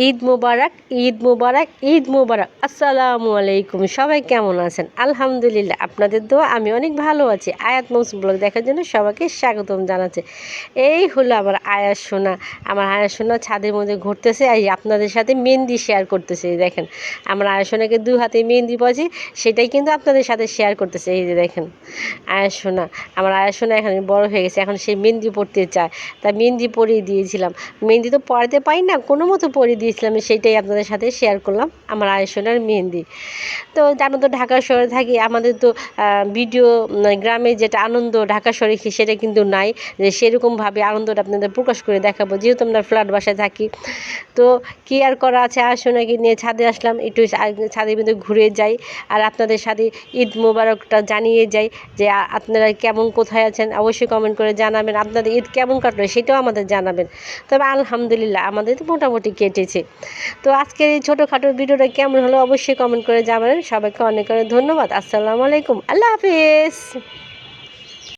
ঈদ মুবারক, ঈদ মুবারক, ঈদ মুবারক। আসসালামু আলাইকুম। সবাই কেমন আছেন? আলহামদুলিল্লাহ, আপনাদের দোয়া আমি অনেক ভালো আছি। আয়াত মৌসুম ব্লগ দেখার জন্য সবাইকে স্বাগতম জানাচ্ছি। এই হলো আমার আয়াস সোনা। আমার আয়াস সোনা ছাদের মধ্যে ঘুরতেছে, এই আপনাদের সাথে মেহেন্দি শেয়ার করতেছে। এই দেখেন, আমার আয়াস সোনাকে দু হাতে মেহেন্দি পড়েছি, সেটাই কিন্তু আপনাদের সাথে শেয়ার করতেছে। এই যে দেখেন আয়াস সোনা, আমার আয়াস সোনা এখন বড় হয়ে গেছে, এখন সে মেহেন্দি পড়তে চায়। তা মেহেন্দি পরিয়ে দিয়েছিলাম। মেহেন্দি তো পড়াতে পারি না, কোনো মতো পরিয়ে দিয়েছিলাম, সেইটাই আপনাদের সাথে শেয়ার করলাম, আমার আয়াস সোনার মেহেন্দি। তো জানো তো ঢাকা শহরে থাকি, আমাদের তো ভিডিও গ্রামে যেটা আনন্দ ঢাকা শহরে সেটা কিন্তু নাই, যে সেরকমভাবে আনন্দটা আপনাদের প্রকাশ করে দেখাবো, যেহেতু আমরা ফ্ল্যাট বাসায় থাকি। তো কি আর করা আছে, আয়াস সোনাকে নিয়ে ছাদে আসলাম, একটু ছাদের মধ্যে ঘুরে যাই, আর আপনাদের সাথে ঈদ মোবারকটা জানিয়ে যাই, যে আপনারা কেমন কোথায় আছেন অবশ্যই কমেন্ট করে জানাবেন। আপনাদের ঈদ কেমন কাটলো সেটাও আমাদের জানাবেন। তবে আলহামদুলিল্লাহ আমাদের তো মোটামুটি কেটেছে। তো আজকের এই ছোটোখাটো ভিডিওটা কেমন হলো অবশ্যই কমেন্ট করে জানাবেন। সবাইকে অনেক অনেক ধন্যবাদ। আসসালামু আলাইকুম, আল্লাহ হাফিজ।